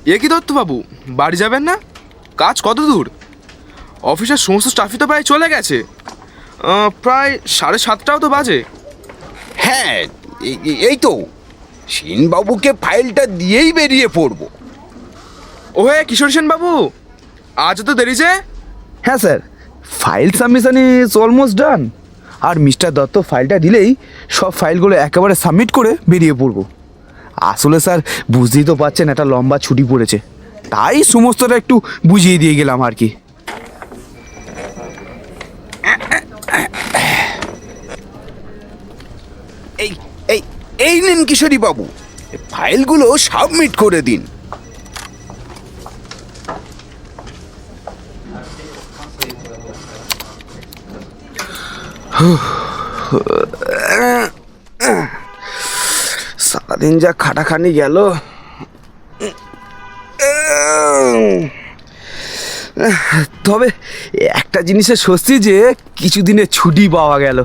এ কি দত্তবাবু, বাড়ি যাবেন না? কাজ কত দূর? অফিসের সমস্ত স্টাফই তো প্রায় চলে গেছে। প্রায় 7:30টাও তো বাজে। হ্যাঁ, এই তো সেনবাবুকে ফাইলটা দিয়েই বেরিয়ে পড়বো। ওহে কিশোর সেন বাবু, আজ তো দেরি যে? হ্যাঁ sir, file submission is almost done. আর মিস্টার দত্ত ফাইলটা দিলেই সব ফাইলগুলো একেবারে সাবমিট করে বেরিয়ে পড়বো। আসলে স্যার বুঝতেই তো পারছেন একটা লম্বা ছুটি পড়েছে, তাই সমস্তটা একটু বুঝিয়ে দিয়ে গেলাম আর কি। এই এই এই নিন কিশোরী বাবু, ফাইলগুলো সাবমিট করে দিন। সারাদিন যা খাটাখানি গেল, তবে একটা জিনিসের স্বস্তি যে কিছুদিনের ছুটি পাওয়া গেল।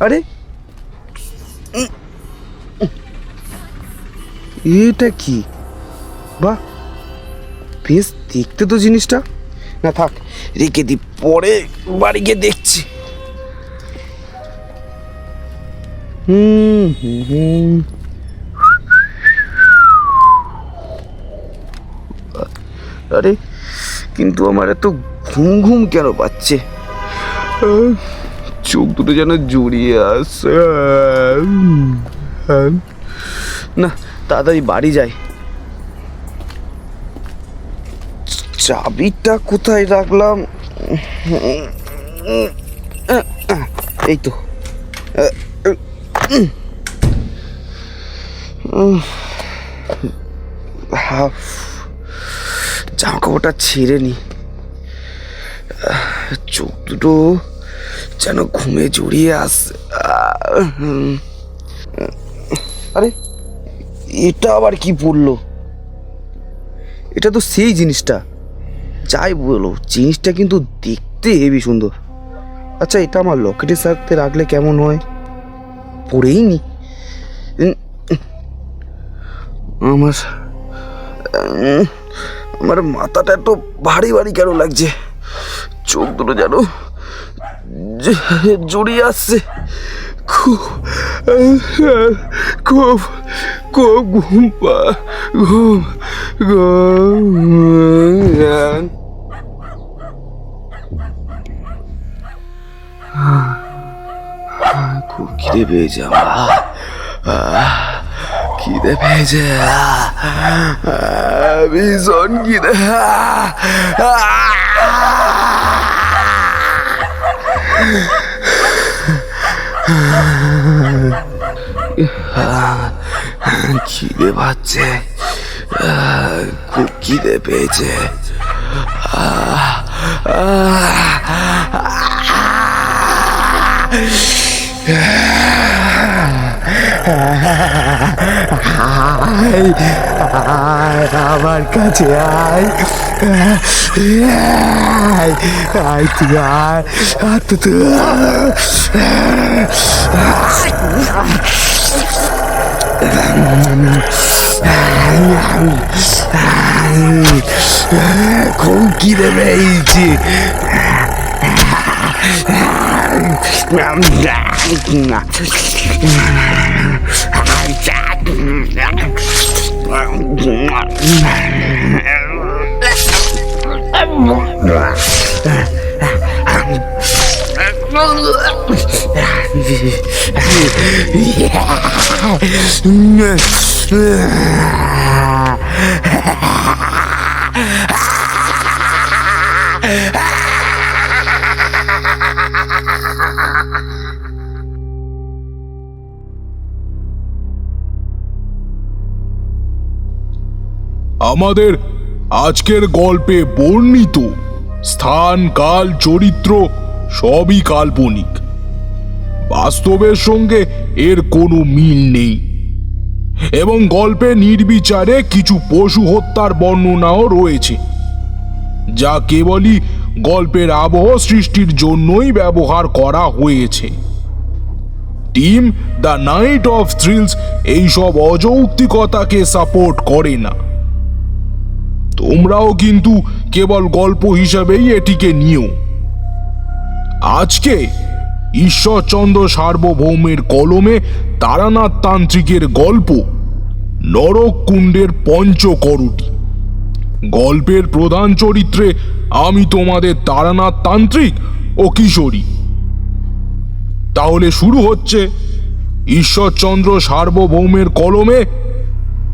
আরে এটা কি? বাহ, বেশ দেখতে তো জিনিসটা। না থাক, রেখে দি, পরে বাড়ি গিয়ে দেখছি। আরে কিন্তু আমার এত ঘুম ঘুম কেন পাচ্ছে? চোখ দুটো যেন জড়িয়ে আসছে। না, তাড়াতাড়ি বাড়ি যাই। চাবিটা কোথায় রাখলাম? এই তো। জামা কাপড়টা ছেড়ে নি, চোখ দুটো যেন ঘুমে জড়িয়ে আসছে। আরে এটা আবার কি পড়লো? এটা তো সেই জিনিসটা। যাই বলো, জিনিসটা কিন্তু দেখতে হেবি সুন্দর। আচ্ছা, এটা আমার লকেটের সাথে রাখলে কেমন হয়? পড়েই নি। আমার আমার মাথাটা এত ভারী ভারী কেন লাগছে? চোখ দুটো যেন জড়িয়ে আসছে। খুব খুব খুব ঘুম খুব খিদে পেয়েছে আমার, খিদে পেয়েছে, ভীষণ খিদে। খিদে পাচ্ছে, খুব খিদে পেয়েছে। আমার কাছে আয়, আয় তুই, আয় খুব খিদে পেয়েছি। আমাদের আজকের গল্পে বর্ণিত স্থান, কাল, চরিত্র সবই কাল্পনিক। বাস্তবের সঙ্গে এর কোনো মিল নেই এবং গল্পে নির্বিচারে কিছু পশু হত্যার বর্ণনাও রয়েছে, যা কেবলই গল্পের আবহ সৃষ্টির জন্যই ব্যবহার করা হয়েছে। Team the night of thrills এইসব অযৌক্তিকতাকে সাপোর্ট করে না। তোমরাও কিন্তু কেবল গল্প হিসাবেই এটিকে নিও। আজকে ঈশ্বরচন্দ্র সার্বভৌমের কলমে তারানাথ তান্ত্রিকের গল্প নরক কুণ্ডের পঞ্চকরটি। গল্পের প্রধান চরিত্রে আমি তোমাদের তারানাথ তান্ত্রিক ও কিশোরী। তাহলে শুরু হচ্ছে ঈশ্বরচন্দ্র সার্বভৌমের কলমে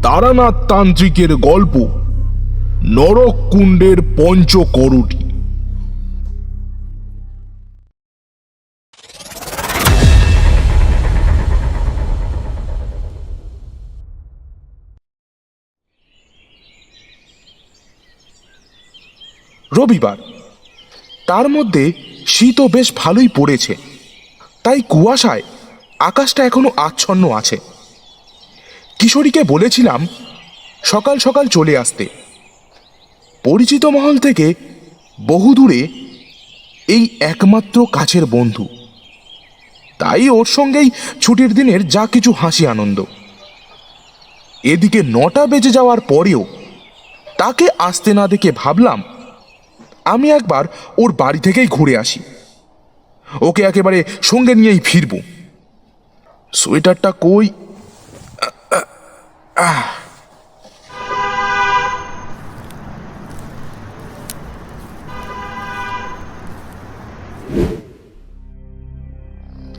তারানাথ তান্ত্রিকের গল্প নরক কুণ্ডের পঞ্চকরটি। রবিবার, তার মধ্যে শীতও বেশ ভালোই পড়েছে, তাই কুয়াশায় আকাশটা এখনো আচ্ছন্ন আছে। কিশোরীকে বলেছিলাম সকাল সকাল চলে আসতে। পরিচিত মহল থেকে বহু দূরে এই একমাত্র কাছের বন্ধু, তাই ওর সঙ্গেই ছুটির দিনের যা কিছু হাসি আনন্দ। এদিকে 9টা বেজে যাওয়ার পরেও তাকে আসতে না দেখে ভাবলাম আমি একবার ওর বাড়ি থেকেই ঘুরে আসি, ওকে একেবারে সঙ্গে নিয়েই ফিরব। সোয়েটারটা কই?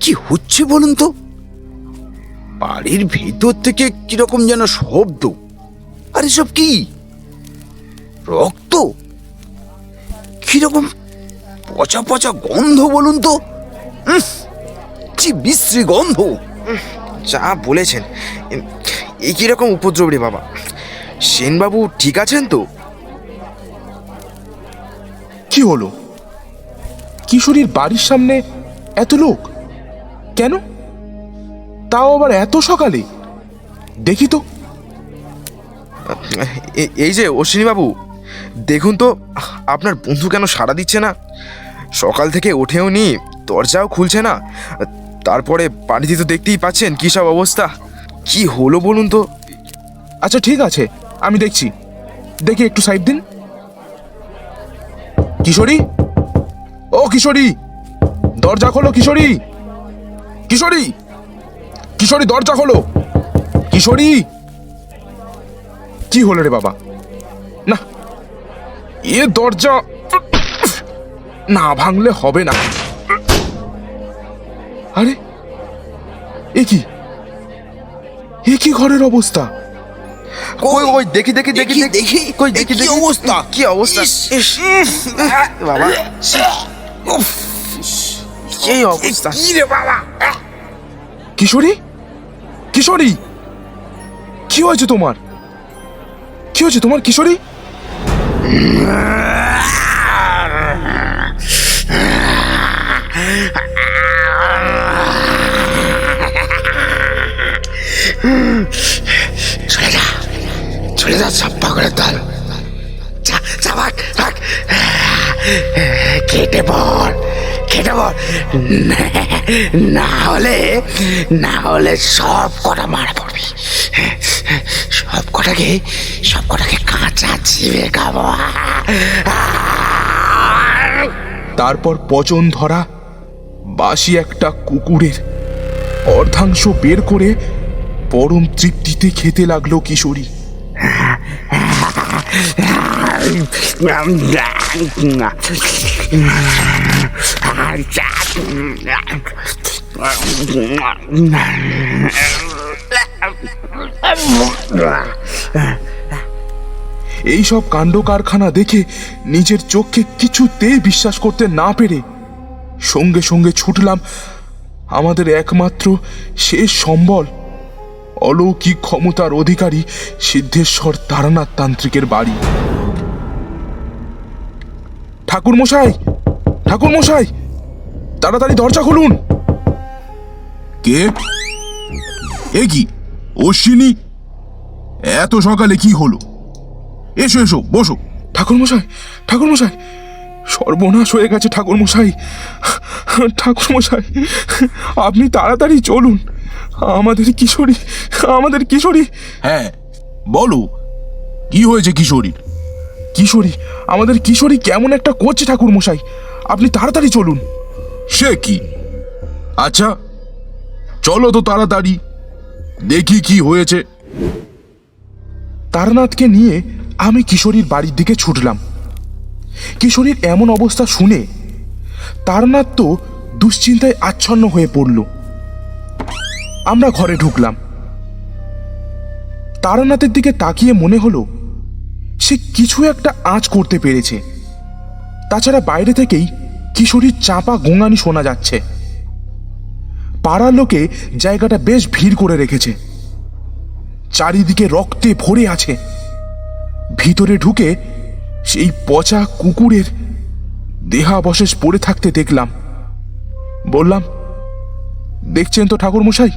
কি হচ্ছে বলুন তো? বাড়ির ভেতর থেকে কিরকম যেন শব্দ। আর এসব কি? রক্ত? কিরকম পচা পচা গন্ধ বলুন তো। কি বিশ্রী গন্ধ। যা বলেছেন, এই কিরকম উপদ্রব রে বাবা। সেনবাবু ঠিক আছেন তো? কি হলো? কিশোরীর বাড়ির সামনে এত লোক কেন? তাও আবার এত সকালে? দেখি তো। এই যে অশ্বিনীবাবু, দেখুন তো আপনার বন্ধু কেন সাড়া দিচ্ছে না। সকাল থেকে ওঠেও নি, দরজাও খুলছে না। তারপরে বাড়িতে তো দেখতেই পাচ্ছেন কী সব অবস্থা। কি হলো বলুন তো? আচ্ছা ঠিক আছে, আমি দেখছি। দেখি একটু সাইড দিন। কিশোরী, ও কিশোরী, দরজা খোলো। কিশোরী, কিশোরী, কিশোরী, দরজা খোলো। কিশোরী, কি হলো রে বাবা? না, এ দরজা না ভাঙলে হবে না। আরে এ কি, এ কি ঘরের অবস্থা? কই ওই দেখি দেখি দেখি দেখি কই দেখি দেখি অবস্থা, কি অবস্থা। ইস, বাবা, এই অবস্থা। কি রে বাবা? কিশোরী, কিশোরী, কি হয়েছে তোমার? কি হয়েছে তোমার কিশোরী? চলে যা ছাপ্পা করে দল। কেটে পড়, কেটে পড়, না হলে সব কটা মারা পড়বি। সব কটাকে কাঁচা চিবে খাবো। তারপর পচন ধরা বাসি একটা কুকুরের অর্ধাংশ বের করে পরম তৃপ্তিতে খেতে লাগলো কিশোরী। এইসব কাণ্ড কারখানা দেখে নিজের চোখকে কিছুতেই বিশ্বাস করতে না পেরে সঙ্গে সঙ্গে ছুটলাম আমাদের একমাত্র শেষ সম্বল, অলৌকিক ক্ষমতার অধিকারী সিদ্ধেশ্বর তারানাথ তান্ত্রিকের বাড়ি। ঠাকুর মশাই, ঠাকুর মশাই, তাড়াতাড়ি দরজা খুলুন। কে? এ কি অশ্বিনী, এত সকালে কি হলো? এসো এসো, বসো। ঠাকুর মশাই, ঠাকুর মশাই, সর্বনাশ হয়ে গেছে ঠাকুরমশাই। ঠাকুরমশাই, আপনি তাড়াতাড়ি চলুন। আমাদের কিশোরী। হ্যাঁ, বলো কি হয়েছে কিশোরীর? আমাদের কিশোরী কেমন একটা করছে ঠাকুরমশাই, আপনি তাড়াতাড়ি চলুন। সে কি? আচ্ছা চলো তো তাড়াতাড়ি, দেখি কি হয়েছে। তারানাথকে নিয়ে আমি কিশোরীর বাড়ির দিকে ছুটলাম। কিশোরীর এমন অবস্থা শুনে তারানাথ তো দুশ্চিন্তায় আচ্ছন্ন হয়ে পড়ল। আমরা ঘরে ঢুকলাম। তারানাথের দিকে তাকিয়ে মনে হলো সে কিছু একটা আঁচ করতে পেরেছে। তাছাড়া বাইরে থেকেই কিশোরীর চাপা গোঙানি শোনা যাচ্ছে। পাড়ার লোকে জায়গাটা বেশ ভিড় করে রেখেছে, চারিদিকে রক্তে ভরে আছে। ভিতরে ঢুকে সেই পচা কুকুরের দেহাবশেষ পড়ে থাকতে দেখলাম। বললাম, দেখছেন তো ঠাকুরমশাই,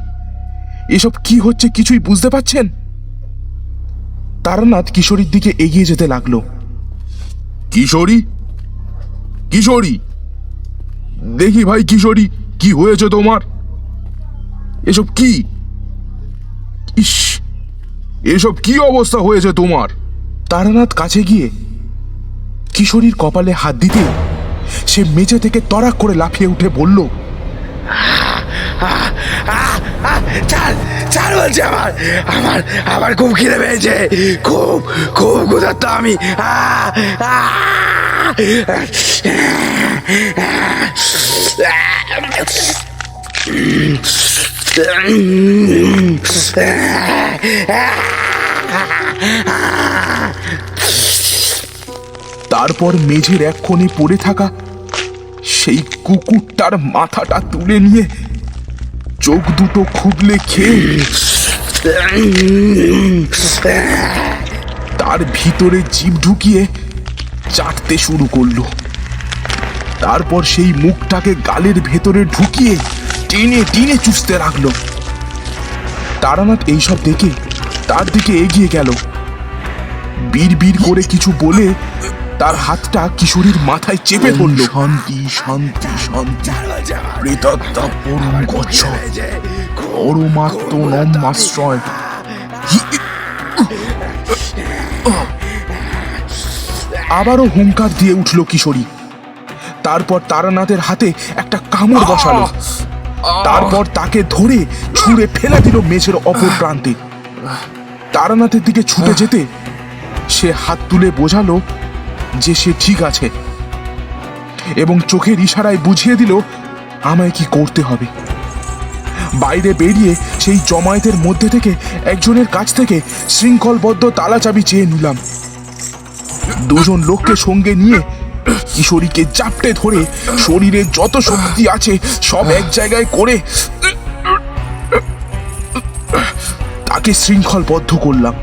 এসব কি হচ্ছে কিছুই বুঝতে পারছেন? তারানাথ কিশোরীর দিকে এগিয়ে যেতে লাগলো। কিশোরী, কিশোরী, দেখি ভাই কিশোরী, কি হয়েছে তোমার? এসব কি? ইস, এসব কি অবস্থা হয়েছে তোমার? তারানাথ কাছে গিয়ে কিশোরীর কপালে হাত দিতে সে মেঝে থেকে তড়াক করে লাফিয়ে উঠে বলল, চাল চাল বলছে, আমার আমার আমার খুব খিদে পেয়েছে, খুব খুব ক্ষুধার্ত আমি। তারপর মেঝের এক কোণে পড়ে থাকা সেই কুকুরটার মাথাটা তুলে নিয়ে চোখ দুটো খুবলে খেয়ে তার ভিতরে জিভ ঢুকিয়ে চাটতে শুরু করলো। তারপর সেই মুখটাকে গালের ভেতরে ঢুকিয়ে টেনে টেনে চুষতে লাগলো। তারানাথ এইসব দেখে তার দিকে এগিয়ে গেল। বিড় করে কিছু বলে তার হাতটা কিশোরীর মাথায় চেপে ধরল। শান্তি শান্তি শান্তি, প্রেতাত্মা পরম গচ্ছ, পরমাত্ম নমাশ্রয়। আবারও হুঙ্কার দিয়ে উঠল কিশোরী। তারপর তারানাথের হাতে একটা কামড় বসালো। তারপর তাকে ধরে ছুঁড়ে ফেলে দিল মেঝের অপর প্রান্তে। তারানাথের দিকে ছুটে যেতে সে হাত তুলে বোঝালো যে সে ঠিক আছে এবং চোখের ইশারায় বুঝিয়ে দিল আমায় কি করতে হবে। বাইরে বেরিয়ে সেই জমায়েতের মধ্যে থেকে একজনের কাছ থেকে শৃঙ্খলবদ্ধ তালা চাবি চেয়ে নিলাম। দুজন লোককে সঙ্গে নিয়ে কিশোরীকে চাপটে ধরে শরীরে যত শক্তি আছে সব এক জায়গায় করে তাকে শৃঙ্খলবদ্ধ করলাম।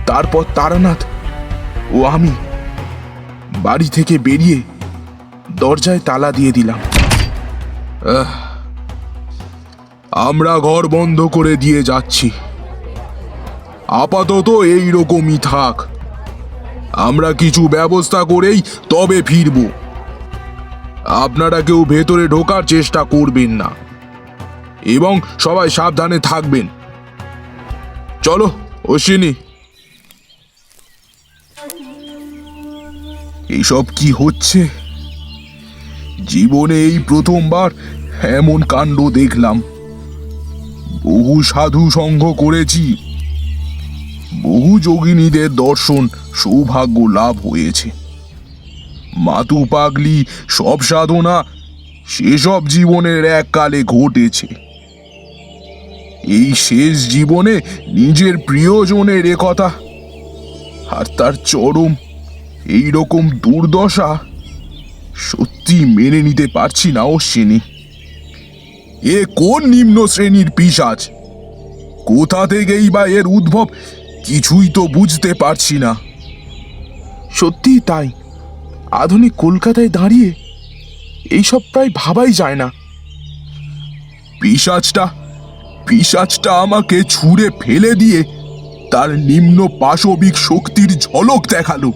তারপর তারানাথ ও আমি বাড়ি থেকে বেরিয়ে দরজায় তালা দিয়ে দিলাম। আমরা ঘর বন্ধ করে দিয়ে যাচ্ছি, আপাতত এই রকমই থাক। আমরা কিছু ব্যবস্থা করেই তবে ফিরব। আপনারা কেউ ভেতরে ঢোকার চেষ্টা করবেন না এবং সবাই সাবধানে থাকবেন। চলো অশ্বিনী। এইসব কি হচ্ছে? জীবনে এই প্রথমবার এমন কাণ্ড দেখলাম। বহু সাধু সঙ্গ করেছি, বহু যোগিনীদের দর্শন সৌভাগ্য লাভ হয়েছে। মাতু পাগলি সব সাধনা সেসব জীবনের এককালে ঘটেছে। এই শেষ জীবনে নিজের প্রিয়জনের একথা আর তার চরম এই রকম দুর্দশা সত্যি মেনে নিতে পারছি না অশ্বিনী। এ কোন নিম্ন শ্রেণীর পিশাচ? কোথা থেকেই বা এর উদ্ভব কিছুই তো বুঝতে পারছি না। সত্যিই তাই, আধুনিক কলকাতায় দাঁড়িয়ে এইসব প্রায় ভাবাই যায় না। পিশাচটা আমাকে ছুঁড়ে ফেলে দিয়ে তার নিম্ন পাশবিক শক্তির ঝলক দেখালো।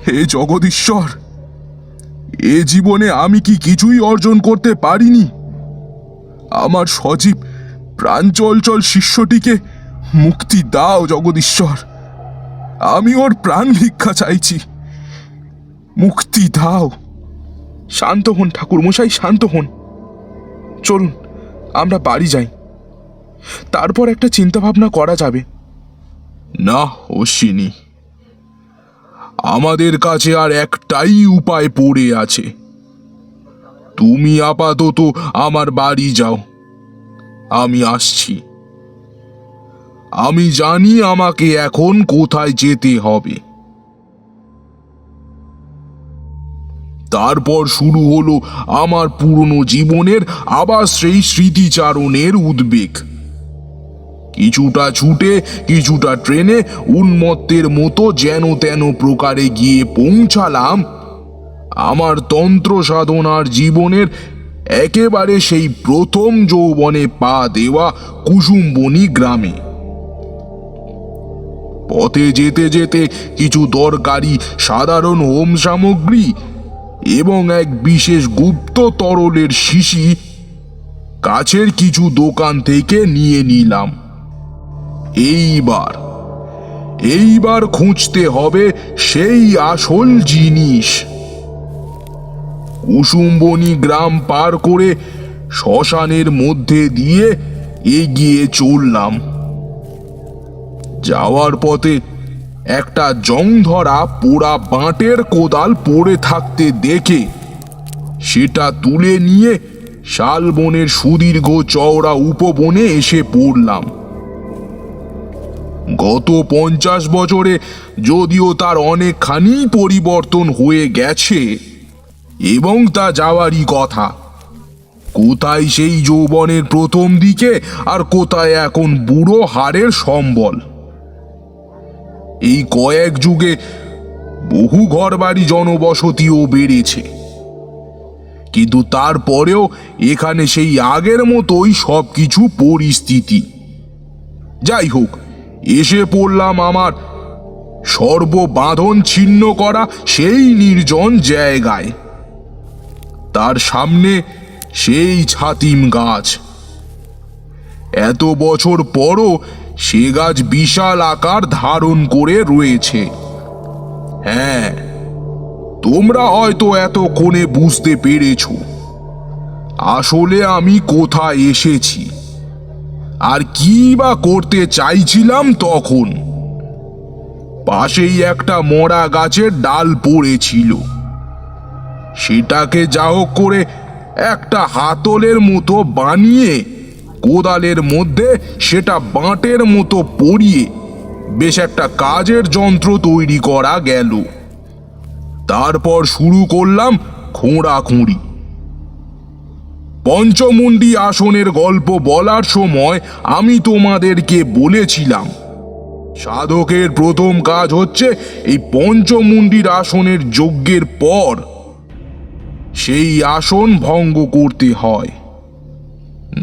হে জগদীশ্বর, এ জীবনে আমি কি কিছুই অর্জন করতে পারিনি? আমার সজীব প্রাঞ্চঞ্চল শিষ্যটিকে মুক্তি দাও জগদীশ্বর। আমি ওর প্রাণ ভিক্ষা চাইছি, মুক্তি দাও। শান্ত হন ঠাকুরমশাই, শান্ত হন। চলুন আমরা বাড়ি যাই, তারপর একটা চিন্তা ভাবনা করা যাবে। না অশ্বিনী, আমাদের কাছে আর একটাই উপায় পড়ে আছে। তুমি আপাতত আমার বাড়ি যাও, আমি আসছি। আমি জানি আমাকে এখন কোথায় যেতে হবে। তারপর শুরু হলো আমার পুরনো জীবনের আবার সেই স্মৃতিচারণের উদ্বেগ। কিছুটা ছুটে, কিছুটা ট্রেনে উন্মত্তের মতো যেন তেন প্রকারে গিয়ে পৌঁছালাম আমার তন্ত্র সাধনার জীবনের একেবারে সেই প্রথম যৌবনে পা দেওয়া কুসুমবনী গ্রামে। পথে যেতে যেতে কিছু দরকারি সাধারণ হোম সামগ্রী এবং এক বিশেষ গুপ্ত তরলের শিশি কাছের কিছু দোকান থেকে নিয়ে নিলাম। এইবার খুঁজতে হবে সেই আসল জিনিস। কুসুমবনী গ্রাম পার করে শ্মশানের মধ্যে দিয়ে এগিয়ে চললাম। যাওয়ার পথে একটা জং ধরা পোড়া বাঁটের কোদাল পড়ে থাকতে দেখে সেটা তুলে নিয়ে শালবনের সুদীর্ঘ চওড়া উপবনে এসে পড়লাম। গত 50 বছরে যদিও তার অনেকখানি পরিবর্তন হয়ে গেছে, এবং তা যাওয়ারই কথা। কোথায় সেই যৌবনের প্রথম দিকে, আর কোথায় এখন বুড়ো হাড়ের সম্বল। এই কয়েক যুগে বহু ঘরবাড়ি জনবসতিও বেড়েছে, কিন্তু তারপরেও এখানে সেই আগের মতোই সবকিছু পরিস্থিতি। যাই হোক, এসে পড়লাম আমার সর্ববাঁধন ছিন্ন করা সেই নির্জন জায়গায়। তার সামনে সেই ছাতিম গাছ। এত বছর পরও সে গাছ বিশাল আকার ধারণ করে রয়েছে। হ্যাঁ, তোমরা হয়তো এতক্ষণে বুঝতে পেরেছ আসলে আমি কোথায় এসেছি আর কি বা করতে চাইছিলাম তখন। পাশেই একটা মরা গাছের ডাল পড়েছিল, সেটাকে যা হোক করে একটা হাতলের মতো বানিয়ে কোদালের মধ্যে সেটা বাঁটের মতো পরিয়ে বেশ একটা কাজের যন্ত্র তৈরি করা গেল। তারপর শুরু করলাম খোঁড়াখুঁড়ি। পঞ্চমুণ্ডী আসনের গল্প বলার সময় আমি তোমাদেরকে বলেছিলাম সাধকের প্রথম কাজ হচ্ছে এই পঞ্চমুণ্ডীর আসনের যজ্ঞের পর সেই আসন ভঙ্গ করতে হয়,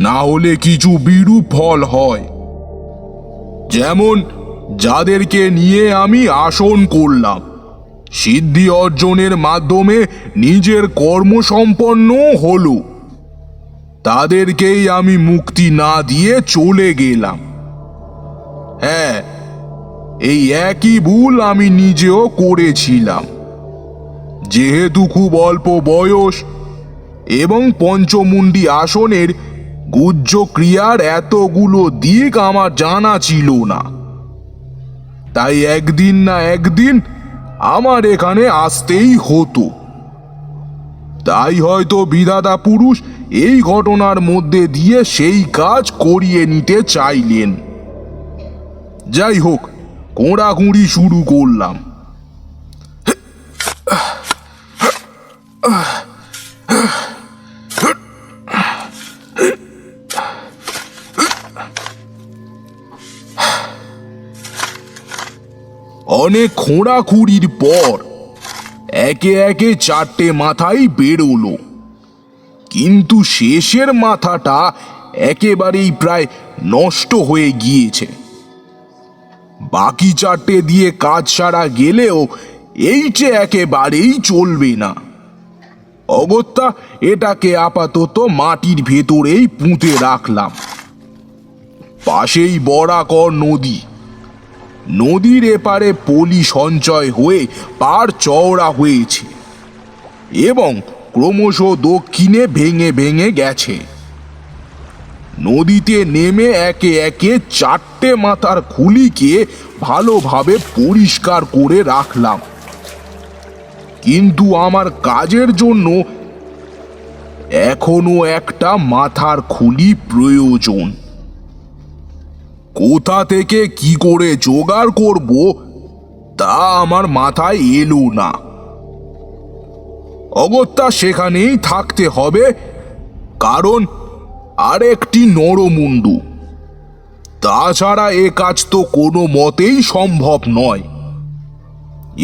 না হলে কিছু বিরূপ ফল হয়। যেমন যাদেরকে নিয়ে আমি আসন করলাম, সিদ্ধি অর্জনের মাধ্যমে নিজের কর্ম সম্পন্ন হলো, তাদেরকেই আমি মুক্তি না দিয়ে চলে গেলাম। হ্যাঁ, এই একই ভুল আমি নিজেও করেছিলাম। যেহেতু খুব অল্প বয়স এবং পঞ্চমুণ্ডী আসনের গুহ্য ক্রিয়ার এতগুলো দিক আমার জানা ছিল না, তাই একদিন না একদিন আমার এখানে আসতেই হতো। তাই হয়তো বিধাতা পুরুষ এই ঘটনার মধ্যে দিয়ে সেই কাজ করিয়ে নিতে চাইলেন। যাই হোক, কোঁড়াকুঁড়ি শুরু করলাম। অনেক খোঁড়াখুঁড়ির পর একে একে 4টে মাথাই বেরোলো, কিন্তু শেষের মাথাটা একেবারেই প্রায় নষ্ট হয়ে গিয়েছে। বাকি 4টে দিয়ে কাজ সারা গেলেও এইটা একেবারেই চলবে না। অগত্যা এটাকে আপাতত মাটির ভেতরেই পুঁতে রাখলাম। পাশেই বরাকর নদী, নদীর এপারে পলি সঞ্চয় হয়ে পার চওড়া হয়েছে এবং ক্রমশ দক্ষিণে ভেঙে ভেঙে গেছে। নদীতে নেমে একে একে 4টে মাথার খুলিকে ভালোভাবে পরিষ্কার করে রাখলাম, কিন্তু আমার কাজের জন্য এখনো একটা মাথার খুলি প্রয়োজন। কোথা থেকে কি করে জোগাড় করব তা আমার মাথায় এলো না। অগত্যা সেখানেই থাকতে হবে, কারণ আরেকটি নরমুন্ডু। তাছাড়া এ কাজ তো কোনো মতেই সম্ভব নয়।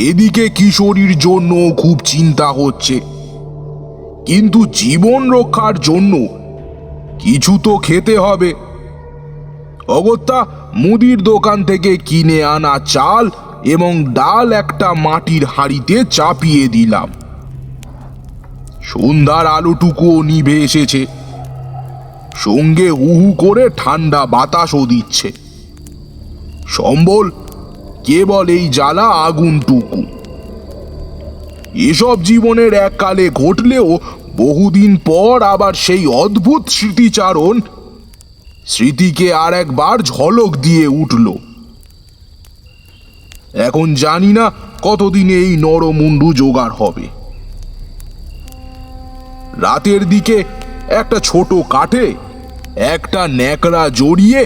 এদিকে কিশোরীর জন্য খুব চিন্তা হচ্ছে, কিন্তু জীবন রক্ষার জন্য কিছু তো খেতে হবে। অগত্যা মুদির দোকান থেকে কিনে আনা চাল এবং ডাল একটা মাটির হাঁড়িতে চাপিয়ে দিলাম। সন্ধ্যার আলোটুকুও নিভে এসেছে, সঙ্গে হুহু করে ঠান্ডা বাতাসও দিচ্ছে। সম্বল কেবল এই জ্বালা আগুনটুকু। এসব জীবনের এককালে ঘটলেও বহুদিন পর আবার সেই অদ্ভুত স্মৃতিচারণ স্মৃতিকে আর একবার ঝলক দিয়ে উঠল। এখন জানি না কতদিনে এই নরমুন্ডু জোগাড় হবে। রাতের দিকে একটা ছোট কাঠে একটা ন্যাকড়া জড়িয়ে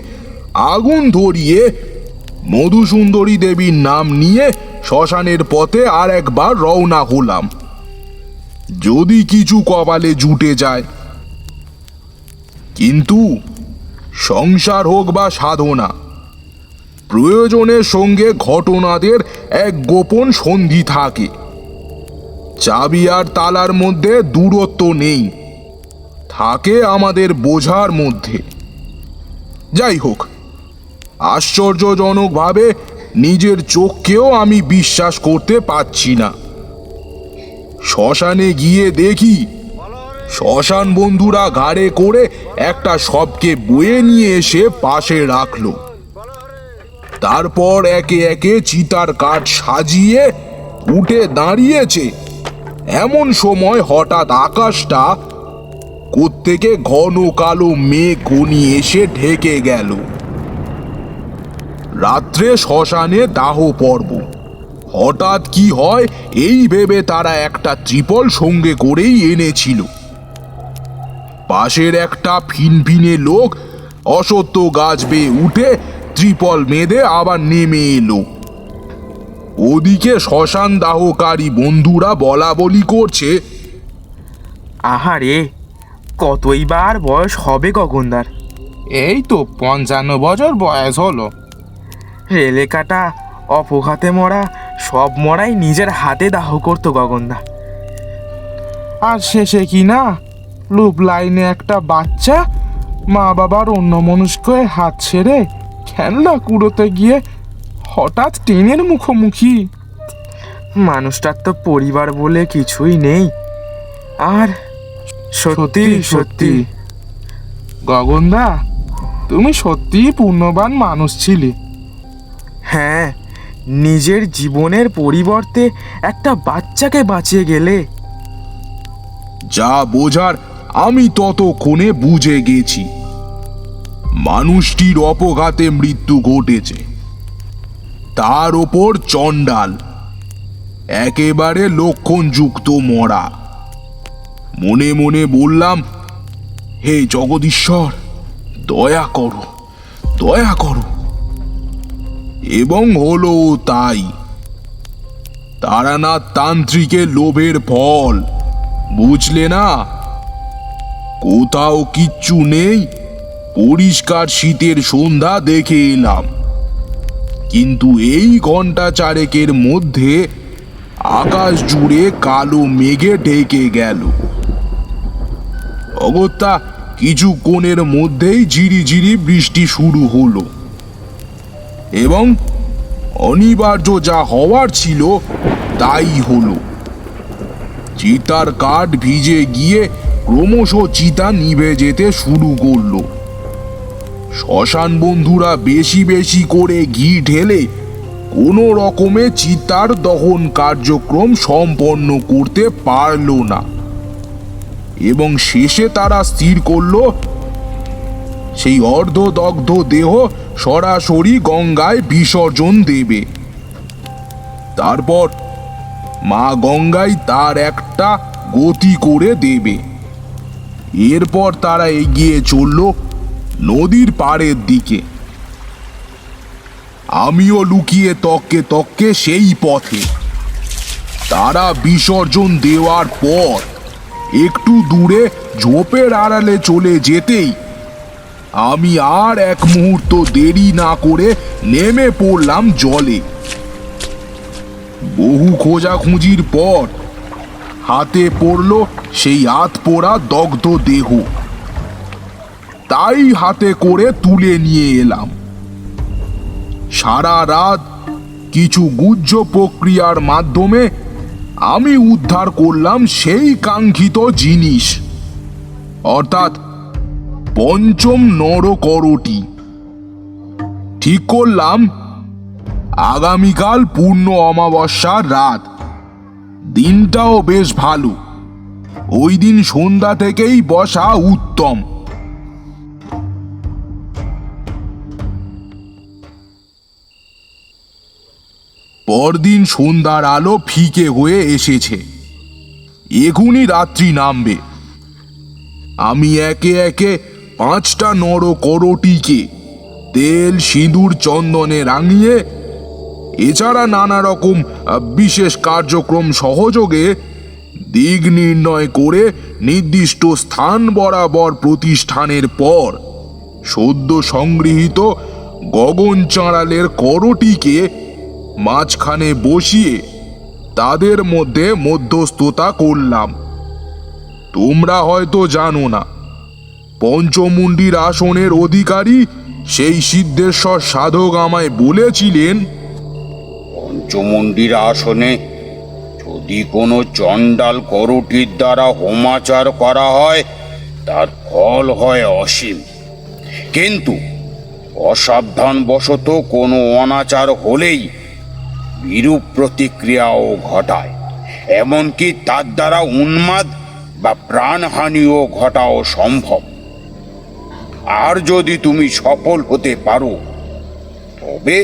আগুন ধরিয়ে মধুসুন্দরী দেবীর নাম নিয়ে শ্মশানের পথে আর একবার রওনা হলাম, যদি কিছু কপালে জুটে যায়। কিন্তু সংসার হোক বা সাধনা, প্রয়োজনের সঙ্গে ঘটনাদের এক গোপন সন্ধি থাকে। চাবি আর তালার মধ্যে দূরত্ব নেই, থাকে আমাদের বোঝার মধ্যে। যাই হোক, আশ্চর্যজনকভাবে নিজের চোখকেও আমি বিশ্বাস করতে পারছি না। শ্মশানে গিয়ে দেখি শ্মশান বন্ধুরা ঘাড়ে করে একটা শবকে বয়ে নিয়ে এসে পাশে রাখলো। তারপর একে একে চিতার কাঠ সাজিয়ে উঠে দাঁড়িয়েছে। এমন সময় হঠাৎ আকাশটা কোত্থেকে ঘন কালো মেঘ ঘনিয়ে এসে ঢেকে গেল। রাত্রে শ্মশানে দাহ পর্ব। হঠাৎ কি হয় এই ভেবে তারা একটা ত্রিপল সঙ্গে করেই এনেছিল। পাশের একটা ফিনফিনে লোক অসত্য গাছ বেয়ে উঠে ত্রিপল বেঁধে আবার নেমে এলো। ওদিকে শ্মশান দাহকারী বন্ধুরা বলা বলি করছে, আহারে, কতই বার বয়স হবে গগনদার? এই তো 55 বছর বয়স হলো। রেলে কাটা, অপঘাতে মরা, সব মরাই নিজের হাতে দাহ করতো গগনদা। আর শেষে কি না, লুপ লাইনে একটা বাচ্চা মা বাবার অন্যমনস্ক হয়ে হাত ছেড়ে খেলনা কুড়োতে গিয়ে হঠাৎ ট্রেনের মুখোমুখি। মানুষটার তো পরিবার বলে কিছুই নেই। আর সত্যি সত্যি গগনদা, তুমি সত্যিই পুণ্যবান মানুষ ছিলে। হ্যাঁ, নিজের জীবনের পরিবর্তে একটা বাচ্চাকে বাঁচিয়ে গেলে। যা বোঝার আমি ততক্ষণে বুঝে গেছি। মানুষটির অপঘাতে মৃত্যু ঘটেছে, তার ওপর চণ্ডাল, একেবারে লক্ষণযুক্ত মরা। মনে মনে বললাম, হে জগদীশ্বর, দয়া করো, দয়া করো। এবং হলো তাই। তারানাথ তান্ত্রিকের লোভের ফল, বুঝলে না? কোথাও কিচ্ছু নেই, পরিষ্কার শীতের সন্ধ্যা দেখে এলাম, কিন্তু এই ঘন্টা চারেকের মধ্যে আকাশ জুড়ে কালো মেঘে ঢেকে গেল। অগত্যা কিছুক্ষণের মধ্যেই ঝিরিঝিরি বৃষ্টি শুরু হলো এবং অনিবার্য যা হওয়ার ছিল তাই হলো। চিতার কাঠ ভিজে গিয়ে ক্রমশ চিতা নিভে যেতে শুরু করলো। শ্মশান বন্ধুরা বেশি বেশি করে ঘি ঢেলে কোনো রকমে চিতার দহন কার্যক্রম সম্পন্ন করতে পারল না এবং শেষে তারা স্থির করলো সেই অর্ধদগ্ধ দেহ সরাসরি গঙ্গায় বিসর্জন দেবে। তারপর মা গঙ্গাই তার একটা গতি করে দেবে। এরপর তারা এগিয়ে চলল নদীর পাড়ের দিকে। আমিও লুকিয়ে তককে তককে সেই পথে। তারা বিসর্জন দেওয়ার পর একটু দূরে ঝোপের আড়ালে চলে যেতেই আমি আর এক মুহূর্ত দেরি না করে নেমে পড়লাম জলে। বহু খোঁজাখুঁজির পর হাতে পড়ল সেই আধপোড়া দগ্ধ দেহ। তাই হাতে করে তুলে নিয়ে এলাম। সারা রাত কিছু গুহ্য প্রক্রিয়ার মাধ্যমে আমি উদ্ধার করলাম সেই কাঙ্ক্ষিত জিনিস, অর্থাৎ পঞ্চম নরকরটি। ঠিক করলাম আগামীকাল পূর্ণ অমাবস্যার রাত। দিনটাও বেশ ভালো, ওই দিন সন্ধ্যা থেকেই বসা উত্তম। পরদিন সন্ধ্যার আলো ফিকে হয়ে এসেছে, এখুনি রাত্রি নামবে। আমি একে একে 5টা নরকরটিকে তেল সিঁদুর চন্দনে রাঙিয়ে এছাড়া নানা রকম বিশেষ কার্যক্রম সহযোগে দিক নির্ণয় করে নির্দিষ্ট স্থান বরাবর প্রতিষ্ঠানের পর সদ্য সংগৃহীত গগন চাঁড়ালের করটিকে মাঝখানে বসিয়ে তাদের মধ্যে মধ্যস্থতা করলাম। তোমরা হয়তো জানো না, পঞ্চমুণ্ডির আসনের অধিকারী সেই সিদ্ধেশ্বর সাধক আমায় বলেছিলেন, পঞ্চমুণ্ডির আসনে যদি কোনো চণ্ডাল করটির দ্বারা হোমাচার করা হয় তার ফল হয় অসীম, কিন্তু অসাবধানবশত কোনো অনাচার হলেই বিরূপ প্রতিক্রিয়াও ঘটায়, এমনকি তার দ্বারা উন্মাদ বা প্রাণহানিও ঘটাও সম্ভব। আর যদি তুমি সফল হতে পারো তবে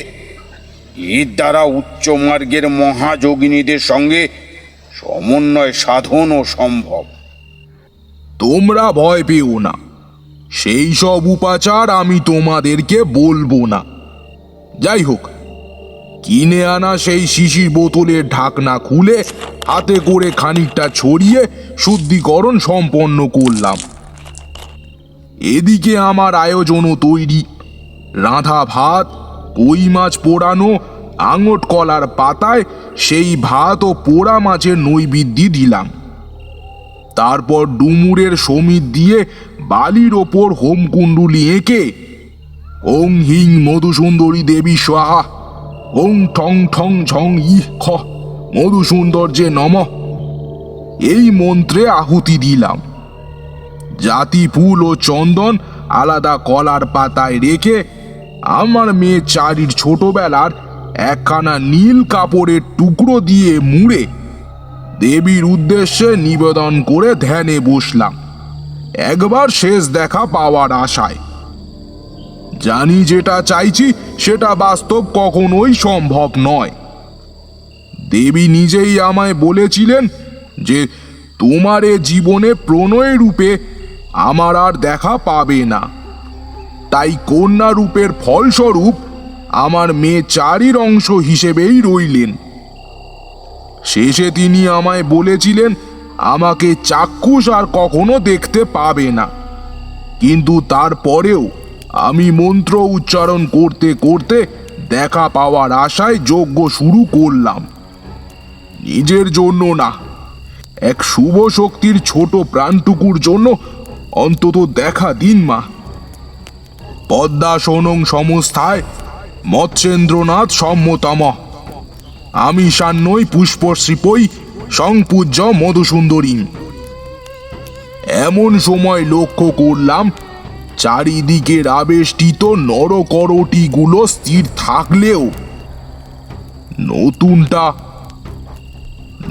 এর দ্বারা উচ্চ মার্গের মহাযোগিনীদের সঙ্গে সমন্বয় সাধনও সম্ভব। তোমরা ভয় পেও না, সেই সব উপাচার আমি তোমাদেরকে বলবো না। যাই হোক, কিনে আনা সেই শিশির বোতলের ঢাকনা খুলে হাতে করে খানিকটা ছড়িয়ে শুদ্ধিকরণ সম্পন্ন করলাম। এদিকে আমার আয়োজনও তৈরি। রাঁধা ভাত, কই মাছ পোড়ানো, আঙট কলার পাতায় সেই ভাত ও পোড়া মাছের নৈবেদ্য দিলাম। তারপর ডুমুরের সমিত দিয়ে বালির ওপর হোমকুণ্ডুলি এঁকে ওং হিং মধুসুন্দরী দেবী স্বাহা, ওং ঠং ঠং ঝং ইহ খ মধুসুন্দর্যে নমঃ এই মন্ত্রে আহুতি দিলাম। জাতি ফুল ও চন্দন আলাদা কলার পাতায় রেখে আমার মেয়ে চারির ছোটবেলার একখানা নীল কাপড়ের টুকরো দিয়ে মুড়ে দেবীর উদ্দেশ্যে নিবেদন করে ধ্যানে বসলাম, একবার শেষ দেখা পাওয়ার আশায়। জানি যেটা চাইছি সেটা বাস্তব কখনোই সম্ভব নয়। দেবী নিজেই আমায় বলেছিলেন যে তোমার এ জীবনে প্রণয় রূপে আমার আর দেখা পাবে না, তাই কন্যা রূপের ফলস্বরূপ আমার মেয়ে চারির অংশ হিসেবেই রইলেন। শেষে তিনি আমায় বলেছিলেন আমাকে চাক্ষুষ আর কখনো দেখতে পাবে না, কিন্তু তারপরেও আমি মন্ত্র উচ্চারণ করতে করতে দেখা পাওয়ার আশায় যজ্ঞ শুরু করলাম। নিজের জন্য না, এক শুভ শক্তির ছোট প্রাণটুকুর জন্য অন্তত দেখা দিন মা। পদ্মাসনং সংস্থায় মৎস্যেন্দ্রনাথ সম্মতম। আমি সান্নই পুষ্পশ্রীপই সংপূজ্য মধুসুন্দরী। এমন সময় লক্ষ্য করলাম চারিদিকের আবেষ্টিত নরকরটিগুলো স্থির থাকলেও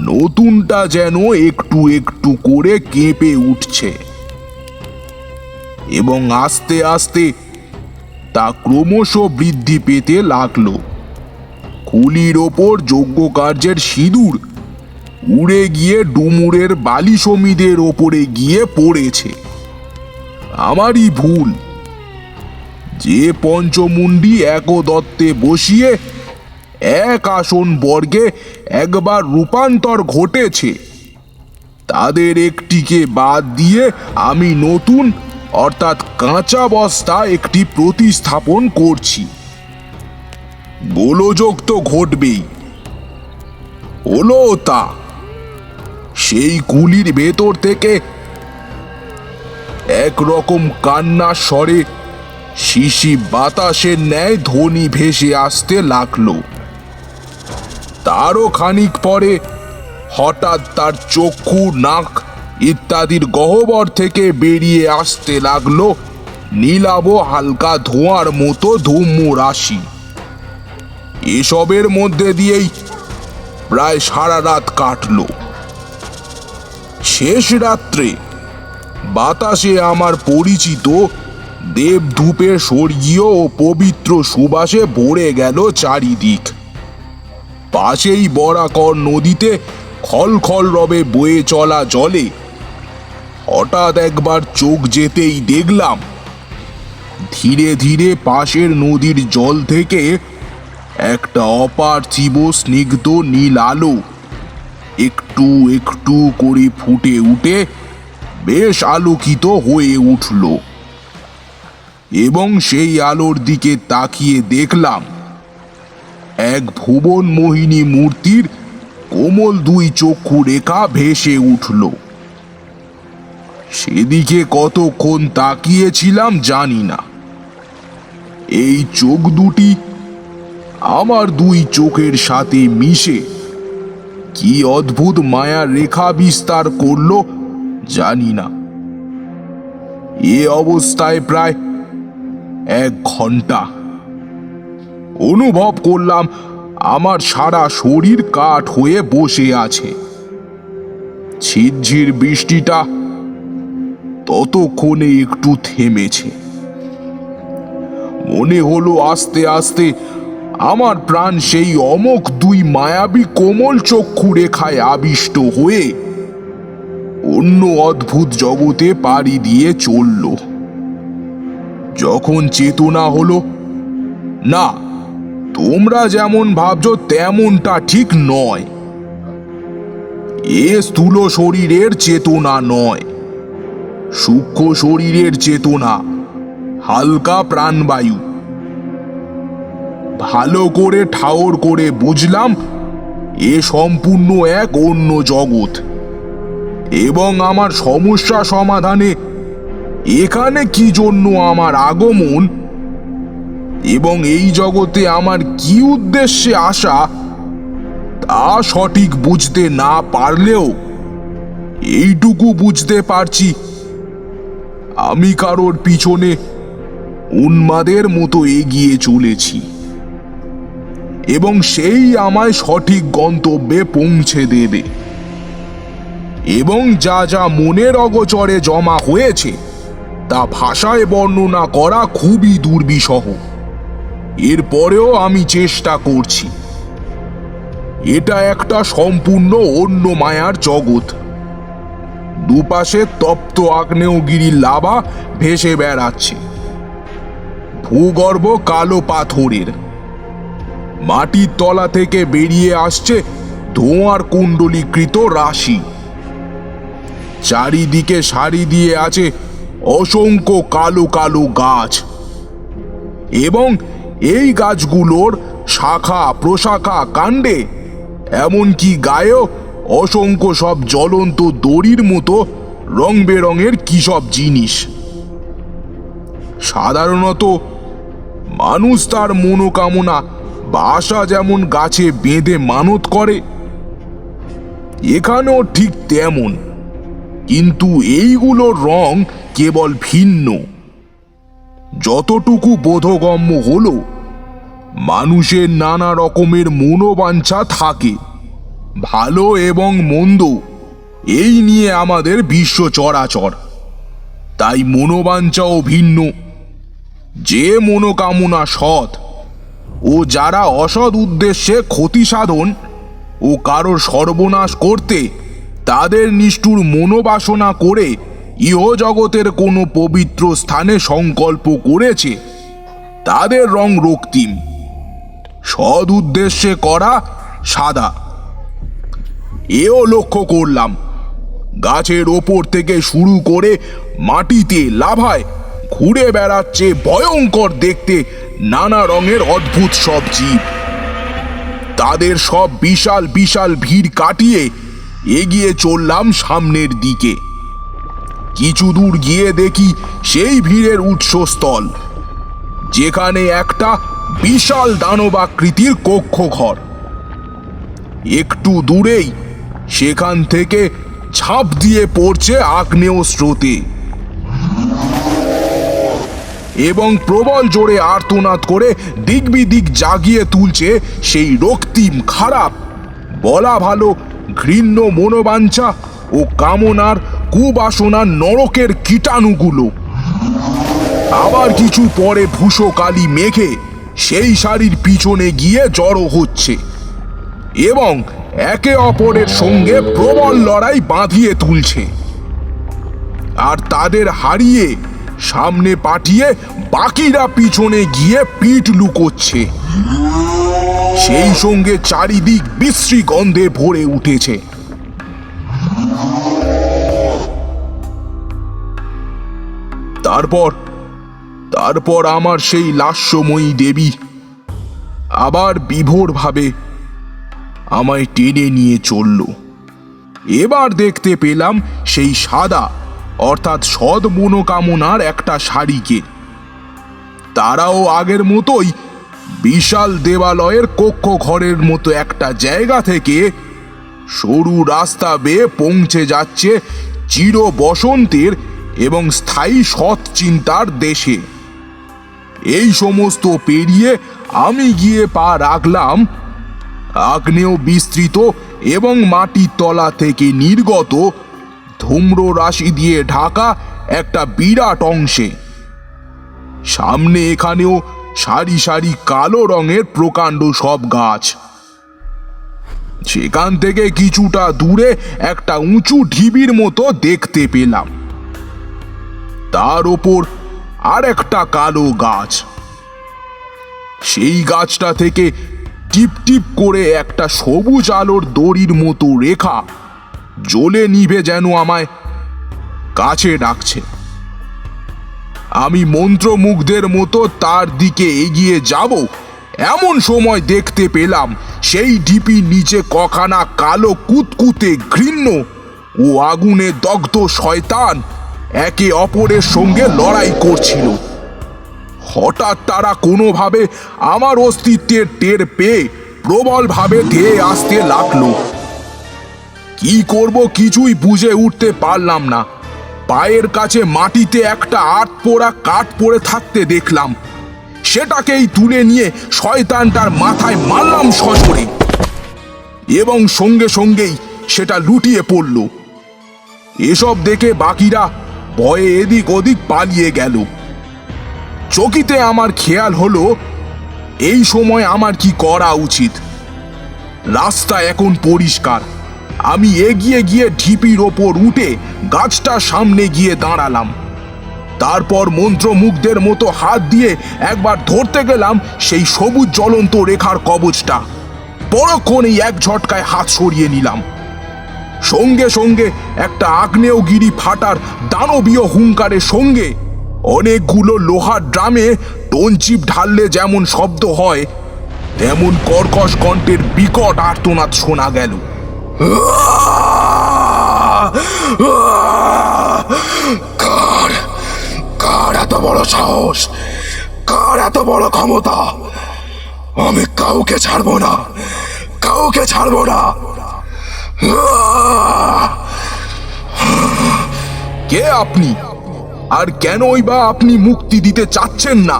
নতুনটা যেন একটু একটু করে কেঁপে উঠছে এবং আস্তে আস্তে তা ক্রমশ বৃদ্ধি পেতে লাগলো। কুলির ওপর যজ্ঞ কার্যের সিঁদুর উড়ে গিয়ে ডুমুরের বালি সমিদের ওপরে গিয়ে পড়েছে। আমারই ভুল। যে পঞ্চমুণ্ডী একদত্তে বসিয়ে এক আসন বর্গে একবার রূপান্তর ঘটেছে, তাদের একটিকে বাদ দিয়ে আমি নতুন অর্থাৎ কাঁচা বস্তা একটি প্রতিস্থাপন করছি। গোলযোগ তো ঘটবেই। হলো তা। সেই কুলির ভেতর থেকে একরকম কান্নার স্বরে শিশি বাতাসের ন্যায় ধ্বনি ভেসে আসতে লাগলো। তারও খানিক পরে হঠাৎ তার চক্ষু, নাক ইত্যাদির গহ্বর থেকে বেরিয়ে আসতে লাগলো নীলাভ হালকা ধোঁয়ার মতো ধূম্র রাশি। এসবের মধ্যে দিয়েই প্রায় সারা রাত কাটলো। শেষ রাত্রে বাতাসে আমার পরিচিত দেবধূপের স্বর্গীয় ও পবিত্র সুবাসে ভরে গেল চারিদিক। পাশেই বরাকর নদীতে খলখল রবে বয়ে চলা জলে হঠাৎ একবার চোখ যেতেই দেখলাম ধীরে ধীরে পাশের নদীর জল থেকে একটা অপার্থিব স্নিগ্ধ নীল আলো একটু একটু করে ফুটে উঠে বেশ আলোকিত হয়ে উঠল এবং সেই আলোর দিকে তাকিয়ে দেখলাম এক ভুবন মোহিনী মূর্তির কোমল দুই চক্ষু রেখা ভেসে উঠল। সেদিকে কতক্ষণ তাকিয়েছিলাম জানি না। এই চোখ দুটি আমার দুই চোখের সাথে মিশে কি অদ্ভুত মায়ার রেখা বিস্তার করলো জানি না। এ অবস্থায় প্রায় 1 ঘন্টা। অনুভব করলাম আমার সারা শরীর কাঠ হয়ে বসে আছে। ঝিরঝির বৃষ্টিটা ততক্ষণে একটু থেমেছে। মনে হলো আস্তে আস্তে আমার প্রাণ সেই অমোঘ দুই মায়াবী কোমল চক্ষু রেখায় আবিষ্ট হয়ে অন্য অদ্ভুত জগতে পাড়ি দিয়ে চলল। যখন চেতনা হলো, না, তোমরা যেমন ভাবছো তেমনটা ঠিক নয়। এ স্থূল শরীরের চেতনা নয়, সূক্ষ্ম শরীরের চেতনা, হালকা প্রাণবায়ু। ভালো করে ঠাওর করে বুঝলাম এ সম্পূর্ণ এক অন্য জগৎ এবং আমার সমস্যা সমাধানে এখানে কি জন্য আমার আগমন এবং এই জগতে আমার কি উদ্দেশ্যে আসা তা সঠিক বুঝতে না পারলেও এইটুকু বুঝতে পারছি আমি কারোর পিছনে উন্মাদের মতো এগিয়ে চলেছি এবং সেই আমায় সঠিক গন্তব্যে পৌঁছে দেবে এবং যা যা মনের অগোচরে জমা হয়েছে তা ভাষায় বর্ণনা করা খুবই দুর্বিষহ। এরপরেও আমি চেষ্টা করছি। এটা একটা সম্পূর্ণ অন্য মায়ার জগৎ। দুপাশে তপ্ত আগ্নেয়গিরির লাভা ভেসে বেড়াচ্ছে। ভূগর্ভ কালো পাথরের। মাটির তলা থেকে বেরিয়ে আসছে ধোঁয়ার কুণ্ডলীকৃত রাশি। চারিদিকে সারি দিয়ে আছে অসংখ্য কালো কালো গাছ এবং এই গাছগুলোর শাখা প্রশাখা কাণ্ডে এমনকি গায়েও অসংখ্য সব জ্বলন্ত দড়ির মতো রং বেরঙের কি সব জিনিস। সাধারণত মানুষ তার মনোকামনা বাসা যেমন গাছে বেঁধে মানত করে, এখানেও ঠিক তেমন, কিন্তু এইগুলোর রং কেবল ভিন্ন। যতটুকু বোধগম্য হলো, মানুষের নানা রকমের মনোবাঞ্ছা থাকে, ভালো এবং মন্দ এই নিয়ে আমাদের বিশ্ব চরাচর। তাই মনোবাঞ্ছাও ভিন্ন। যে মনোকামনা সৎ ও যারা অসৎ উদ্দেশ্যে ক্ষতি সাধন ও কারোর সর্বনাশ করতে তাদের নিষ্ঠুর মনোবাসনা করে ইহজগতের কোনো পবিত্র স্থানে সংকল্প করেছে, তাদের রং রক্তিম। সৎ উদ্দেশ্যে করা সাদা। এও লক্ষ্য করলাম, গাছের ওপর থেকে শুরু করে মাটিতে লাভায় ঘুরে বেড়াচ্ছে ভয়ঙ্কর দেখতে নানা রঙের অদ্ভুত সব জীব। তাদের সব বিশাল বিশাল ভিড় কাটিয়ে এগিয়ে চললাম সামনের দিকে। কিছু দূর গিয়ে দেখি সেই ভিড়ের উৎসস্থল, যেখানে একটা বিশাল দানবাকৃতির কক্ষঘর। একটু দূরেই সেখান থেকে ঝাঁপ দিয়ে পড়ছে আগ্নেয় স্রোতে এবং প্রবল জোরে আর্তনাদ করে দিগ্বিদিক জাগিয়ে তুলছে সেই রক্তিম, খারাপ, বলা ভালো ঘৃণ্য মনোবাঞ্ছা ও কামনার কুবাসনার নরকের কীটাণুগুলো। আবার কিছু পরে ভূষো কালি মেঘে সেই শাড়ির পিছনে গিয়ে জড়ো হচ্ছে এবং একে অপরের সঙ্গে প্রবল লড়াই বাঁধিয়ে তুলছে। আর তাদের হারিয়ে সামনে পাঠিয়ে বাকিরা পিছনে গিয়ে পিঠ লুকোচ্ছে। সেই সঙ্গে চারিদিক বিশ্রী গন্ধে ভরে উঠেছে। তারপর আমার সেই লাস্যময়ী দেবী আবার বিভোরভাবে আমায় টেনে নিয়ে চলল। এবার দেখতে পেলাম সেই সাদা, অর্থাৎ সদ মনোকামনার একটা শাড়িকে। তারাও আগের মতোই বিশাল দেবালয়ের কক্ষ ঘরের মতো একটা জায়গা থেকে সরু রাস্তা বেয়ে পৌঁছে যাচ্ছে চির বসন্তের এবং স্থায়ী সৎ চিন্তার দেশে। এই সমস্ত পেরিয়ে আমি গিয়ে পা রাখলাম আগ্নেয় বিস্তৃত এবং মাটির তলা থেকে নির্গত ধূম্র রাশি দিয়ে ঢাকা একটা বিরাট অংশে। সামনে এখানেও সারি সারি কালো রঙের প্রকাণ্ড সব গাছ। সেখান থেকে কিছুটা দূরে একটা উঁচু ঢিবির মতো দেখতে পেলাম, তার ওপর আর একটা কালো গাছ। সেই গাছটা থেকে টিপ টিপ করে একটা সবুজ আলোর দড়ির মতো রেখা জ্বলে নিভে যেন আমায় কাছে ডাকছে। আমি মন্ত্রমুগ্ধের মতো তার দিকে এগিয়ে যাব, এমন সময় দেখতে পেলাম সেই ঢিপির নিচে কখানা কালো কুতকুতে ঘৃণ্য ও আগুনে দগ্ধ শয়তান একে অপরের সঙ্গে লড়াই করছিল। হঠাৎ তারা কোনোভাবে আমার অস্তিত্বের টের পেয়ে প্রবলভাবে ধেয়ে আসতে লাগলো। কি করব কিছুই বুঝে উঠতে পারলাম না। পায়ের কাছে মাটিতে একটা আটপোড়া কাঠ পড়ে থাকতে দেখলাম। সেটাকেই তুলে নিয়ে শয়তানটার মাথায় মারলাম সজোরে এবং সঙ্গে সঙ্গেই সেটা লুটিয়ে পড়ল। এসব দেখে বাকিরা ভয়ে এদিক ওদিক পালিয়ে গেল। চকিতে আমার খেয়াল হলো এই সময় আমার কি করা উচিত। রাস্তা এখন পরিষ্কার। আমি এগিয়ে গিয়ে ঢিপির ওপর উঠে গাছটার সামনে গিয়ে দাঁড়ালাম। তারপর মন্ত্রমুগ্ধের মতো হাত দিয়ে একবার ধরতে গেলাম সেই সবুজ জ্বলন্ত রেখার কবচটা। পরক্ষণেই এক ঝটকায় হাত সরিয়ে নিলাম। সঙ্গে সঙ্গে একটা আগ্নেয়গিরি ফাটার দানবীয় হুঙ্কারের সঙ্গে অনেকগুলো লোহার ড্রামে টনচিপ ঢাললে যেমন শব্দ হয়, তেমন কর্কশ কণ্ঠের বিকট আর্তনাদ শোনা গেল। কার এত বড় সাহস, কার এত বড় ক্ষমতা আমি কাউকে ছাড়বো না, কাউকে ছাড়বো না। কে আপনি, আর কেনই বা আপনি মুক্তি দিতে চাচ্ছেন না?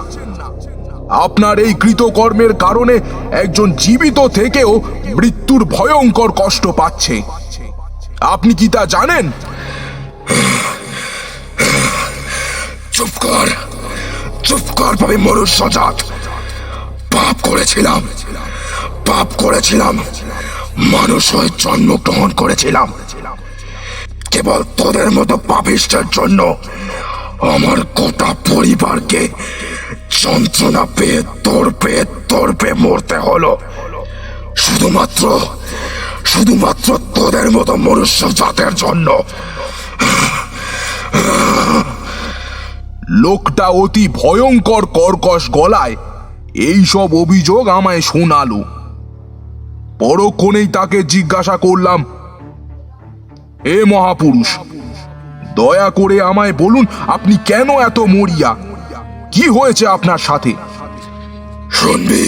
আপনার এই কৃতকর্মের কারণে একজন জীবিত থেকেও মৃত্যুর ভয়ঙ্কর কষ্ট পাচ্ছে। আপনি কি তা জানেন? চুপ কর, চুপ কর ভাবে মনুষ্যজাত। পাপ করেছিলাম, পাপ করেছিলাম, মানুষ হয়ে জন্মগ্রহণ করেছিলাম কেবল তোদের মতো পাপিষ্টের জন্য। আমার গোটা পরিবারকে যন্ত্রণা পেয়ে তড়পে মরতে হলো, শুধুমাত্র শুধুমাত্র তোদের মতো মনুষ্য জাতের জন্য। লোকটা অতি ভয়ঙ্কর কর্কশ গলায় এইসব অভিযোগ আমায় শোনালো। পরক্ষণেই তাকে জিজ্ঞাসা করলাম, হে মহাপুরুষ, দয়া করে আমায় বলুন আপনি কেন এত মরিয়া? কি হয়েছে আপনার সাথে? শুনবি,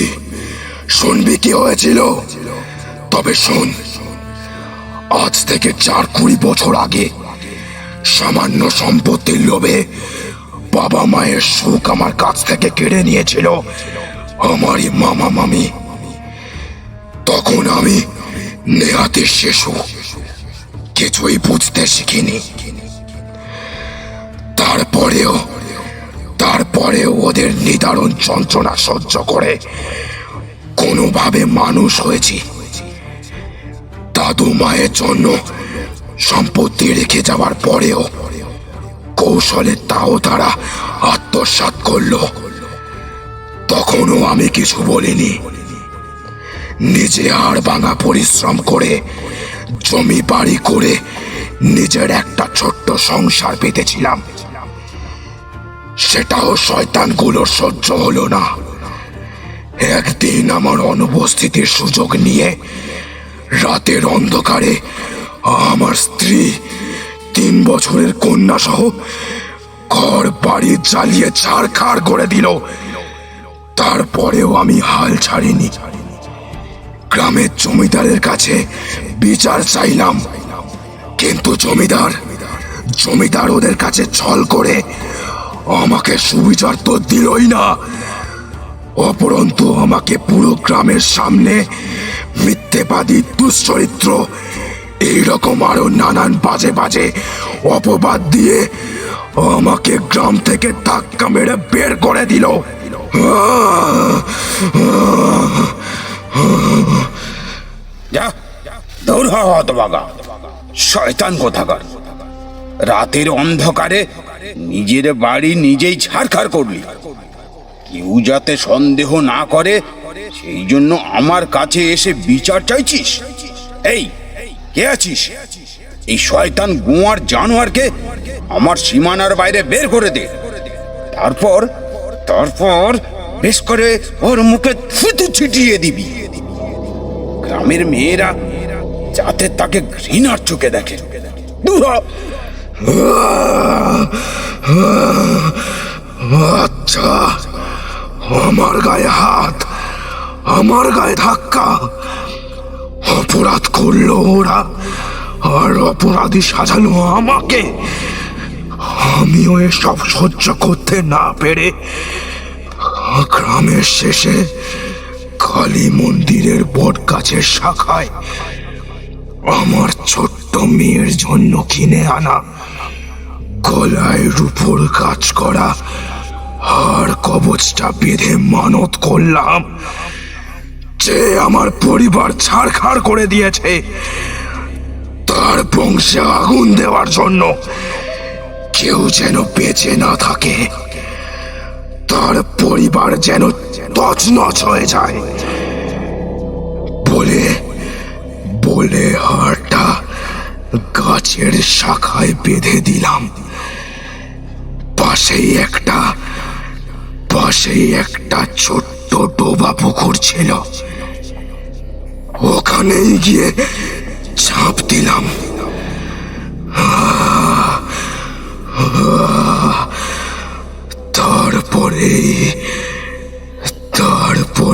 শুনবি কি হয়েছিল? তবে শোন, আজ থেকে 4-20 বছর আগে সামান্য সম্পত্তির লোভে বাবা মায়ের সুখ আমার কাছ থেকে কেড়ে নিয়েছিল আমারই মামা মামি। তখন আমি নেহাতি শিশু, কিছুই বুঝতে শিখিনি। তারপরেও ওদের নিদারুণ যন্ত্রণা সহ্য করে কোনোভাবে মানুষ হয়েছি। দাদু মায়ের জন্য সম্পত্তি রেখে যাওয়ার পরেও কৌশলে তাও তারা আত্মসাৎ করলো। তখনও আমি কিছু বলিনি, নিজে হাড় ভাঙা পরিশ্রম করে জমি বাড়ি করে নিজের একটা ছোট্ট সংসার পেতেছিলাম। সেটাও শয়তানগুলোর সহ্য হলো না। একদিন আমার অনুপস্থিতির সুযোগ নিয়ে রাতের অন্ধকারে আমার স্ত্রী, 3 বছরের কন্যা সহ ঘর বাড়ি জ্বালিয়ে ছাড়খাড় করে দিল। তারপরেও আমি হাল ছাড়িনি। গ্রামের জমিদারের কাছে বিচার চাইলাম, কিন্তু জমিদার ওদের কাছে ছল করে আমাকে সুবিচার তো দিলই না, অপরন্তু আমাকে পুরো গ্রামের সামনে মিথ্যেবাদী, দুশ্চরিত্র, এইরকম আরো নানান বাজে বাজে অপবাদ দিয়ে আমাকে গ্রাম থেকে ধাক্কা মেরে বের করে দিল। যা, দৌড় হতভাগা শয়তান কোথাকার! রাতের অন্ধকারে নিজের বাড়ি নিজেই ছাড়খাড় করলি। কেউ যাতে সন্দেহ না করে সেই জন্য আমার কাছে এসে বিচার চাইছিস? এই, কে আছিস? এই শয়তান গোয়ার জানোয়ারকে আমার সীমানার বাইরে বের করে দে। তারপর বেশ করে ওর মুখে থুতু ছিটিয়ে দিবি। গ্রামের মেয়েরা যাতে তাকে ঘৃণার চোখে দেখে। দূর হ। আচ্ছা, আমার গায়ে হাত, আমার গায়ে ধাক্কা, অপরাধ করলো ওরা আর অপরাধী সাজালো আমাকে। আমিও এসব সহ্য করতে না পেরে গ্রামের শেষে কালী মন্দিরের বট গাছের শাখায় আমার ছোট্ট মেয়ের জন্য কিনে আনা গলায় রূপোর কাজ করা আর কবচটা বেঁধে মানত করলাম যে আমার পরিবার ছাড়খাড় করে দিয়েছে তার বংশে আগুন দেওয়ার জন্য কেউ যেন বেঁচে না থাকে, তার পরিবার যেন তছনছ হয়ে যায় বলে হাড়টা গাছের শাখায় বেঁধে দিলাম। পাশেই একটা ছোট্ট ডোবা পুকুর ছিল, ওখানেই গিয়ে ঝাঁপ দিলাম। তারপরে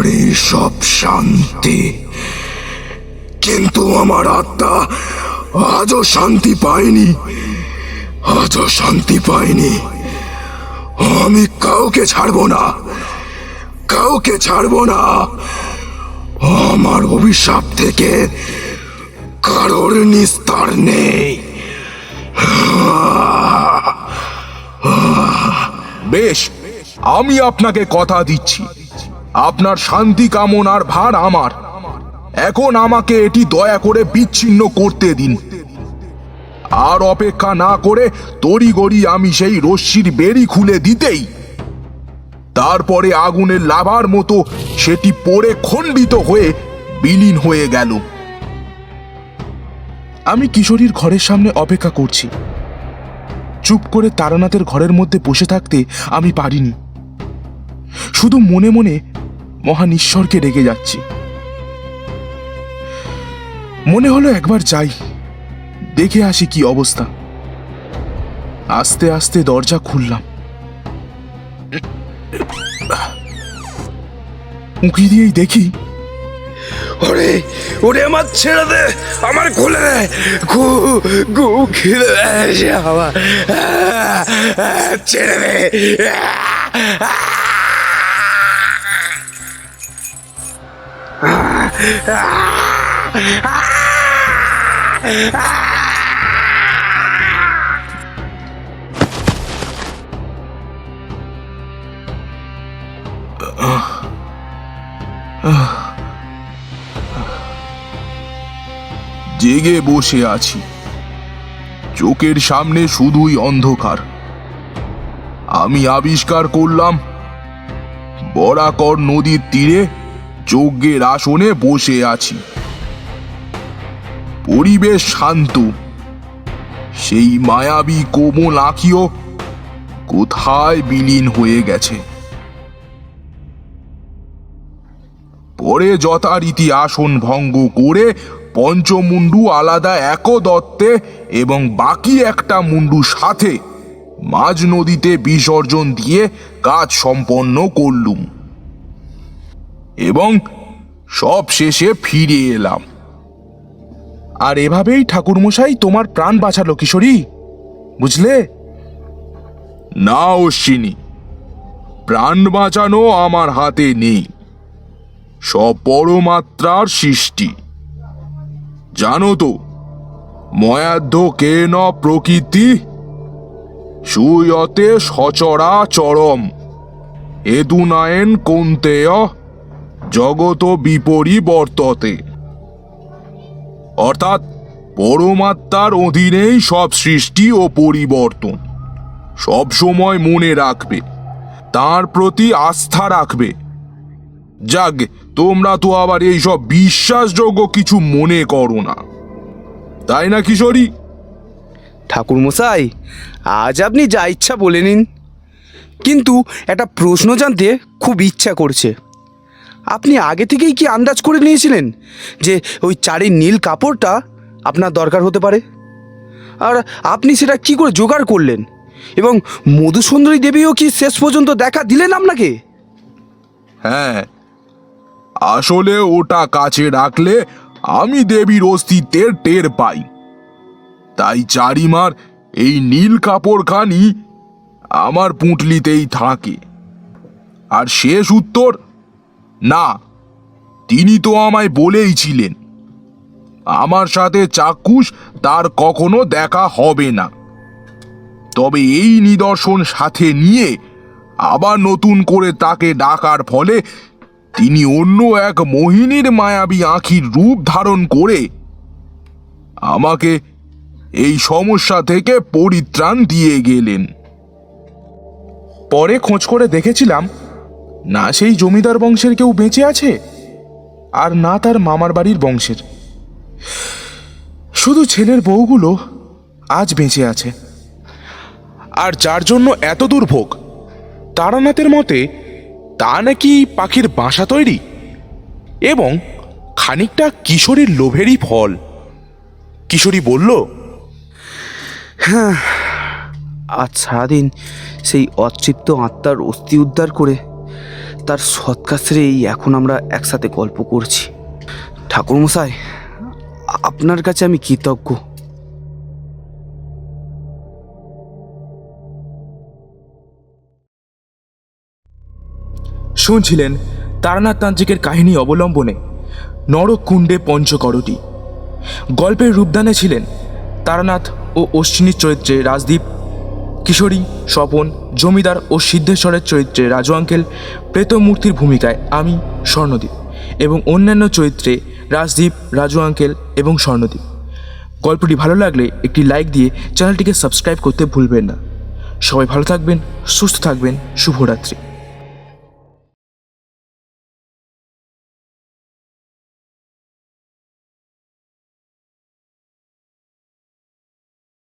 শহরে সব শান্তি, কিন্তু আমার আত্মা আজও শান্তি পায়নি, আজও শান্তি পায়নি। আমি কাউকে ছাড়বো না, কাউকে ছাড়বো না। আমার অভিশাপ থেকে কারোর নিস্তার নেই। বেশ, আমি আপনাকে কথা দিচ্ছি, আপনার শান্তি কামনার ভার আমার। এখন আমাকে এটি দয়া করে বিচ্ছিন্ন করতে দিন। আর অপেক্ষা না করে তড়িঘড়ি আমি সেই রশ্মির বেড়ি খুলে দিতেই তারপরে আগুনের লাভার মতো সেটি পড়ে খণ্ডিত হয়ে বিলীন হয়ে গেল। আমি কিশোরীর ঘরের সামনে অপেক্ষা করছি। চুপ করে তারানাথের ঘরের মধ্যে বসে থাকতে আমি পারিনি। শুধু মনে মনে মহান ঈশ্বরকে ডেকে যাচ্ছি। মনে হলো একবার যাই, দেখে আসি কি অবস্থা। আস্তে আস্তে দরজা খুললাম। উঁকি দিয়েই দেখি ওরে ওরে, আমার ছেড়ে দে, আমার খুলে দে, খিদে পেয়েছে আমার, ছেড়ে দে। জেগে বসে আছি, চোখের সামনে শুধুই অন্ধকার। আমি আবিষ্কার করলাম বরাকর নদীর তীরে যজ্ঞের আসনে বসে আছি। পরিবেশ শান্ত, সেই মায়াবী কোমল আঁখিও কোথায় বিলীন হয়ে গেছে। পরে যথারীতি আসন ভঙ্গ করে পঞ্চমুণ্ডু আলাদা এক দত্তে এবং বাকি একটা মুন্ডু সাথে মাঝ নদীতে বিসর্জন দিয়ে কাজ সম্পন্ন করলুম এবং সব শেষে ফিরে এলাম। আর এভাবেই ঠাকুরমশাই তোমার প্রাণ বাঁচালো কিশোরী, বুঝলে? না অশ্বিনী, প্রাণ বাঁচানো আমার হাতে নেই, সব পরমাত্রার সৃষ্টি। জানো তো, ময়াধ্য কেন প্রকৃতি সুয়তে সচরাচরম এদুনায়েন কৌন্তেয় জগত বিপরিবর্ততে। অর্থাৎ পরমাত্মার অধীনেই সব সৃষ্টি ও পরিবর্তন। সব সময় মনে রাখবে, তার প্রতি আস্থা রাখবে। যাক, তোমরা তো আবার এইসব বিশ্বাসযোগ্য কিছু মনে করো না, তাই না কিশোরী? ঠাকুরমশাই, আজ আপনি যা ইচ্ছা বলে নিন, কিন্তু একটা প্রশ্ন জানতে খুব ইচ্ছা করছে। আপনি আগে থেকেই কি আন্দাজ করে নিয়েছিলেন যে ওই চারের নীল কাপড়টা আপনার দরকার হতে পারে? আর আপনি সেটা কি করে জোগাড় করলেন? এবং মধুসুন্দরী দেবীও কি শেষ পর্যন্ত দেখা দিলেন আপনাকে? হ্যাঁ, আসলে ওটা কাছে রাখলে আমি দেবীর অস্তিত্বের টের পাই। তাই চারিমার এই নীল কাপড়খানি আমার পুঁটলিতেই থাকে। আর শেষ উত্তর, না, তিনি তো আমায় বলেইছিলেন আমার সাথে চাক্ষুষ তার কখনো দেখা হবে না। তবে এই নিদর্শন সাথে নিয়ে আবার নতুন করে তাকে ডাকার ফলে তিনি অন্য এক মোহিনীর মায়াবী আঁখির রূপ ধারণ করে আমাকে এই সমস্যা থেকে পরিত্রাণ দিয়ে গেলেন। পরে খোঁজ করে দেখেছিলাম, না সেই জমিদার বংশের কেউ বেঁচে আছে, আর না তার মামার বাড়ির বংশের। শুধু ছেলের বউগুলো আজ বেঁচে আছে। আর যার জন্য এত দুর্ভোগ, তারানাথের মতে তা নাকি পাখির বাসা তৈরি এবং খানিকটা কিশোরীর লোভেরই ফল। কিশোরী বলল, আজ সারাদিন সেই অতৃপ্ত আত্মার অস্থি উদ্ধার করে তার সৎকাশ্রেই এখন আমরা একসাথে গল্প করছি। ঠাকুরমশাই, আপনার কাছে আমি কৃতজ্ঞ। শুনছিলেন তারানাথ তান্ত্রিকের কাহিনী অবলম্বনে নরকুণ্ডে পঞ্চকরটি। গল্পের রূপদানে ছিলেন তারানাথ ও অশ্বিনীর চরিত্রে রাজদীপ, কিশোরী, স্বপন, জমিদার ও সিদ্ধেশ্বরের চরিত্রে রাজু আঙ্কেল, প্রেতমূর্তির ভূমিকায় আমি স্বর্ণদীপ এবং অন্যান্য চরিত্রে রাজদীপ, রাজু আঙ্কেল এবং স্বর্ণদীপ। গল্পটি ভালো লাগলে একটি লাইক দিয়ে চ্যানেলটিকে সাবস্ক্রাইব করতে ভুলবেন না। সবাই ভালো থাকবেন, সুস্থ থাকবেন, শুভরাত্রি।